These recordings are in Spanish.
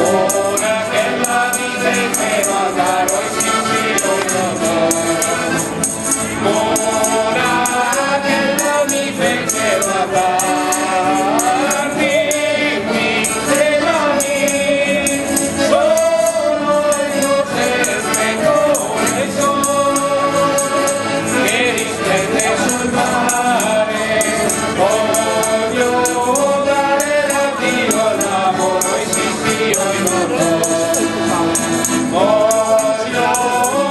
Ora che la vita è vera, caro e sicuro ora che la vita è vera, dimmi se mani sono io sempre come sono, che risplende sul mare, voglio dare l'addio all'amore esistio in orrore, voglio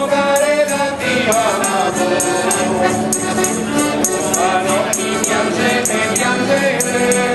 dare l'addio all'amore, ma non mi piangete, piangete.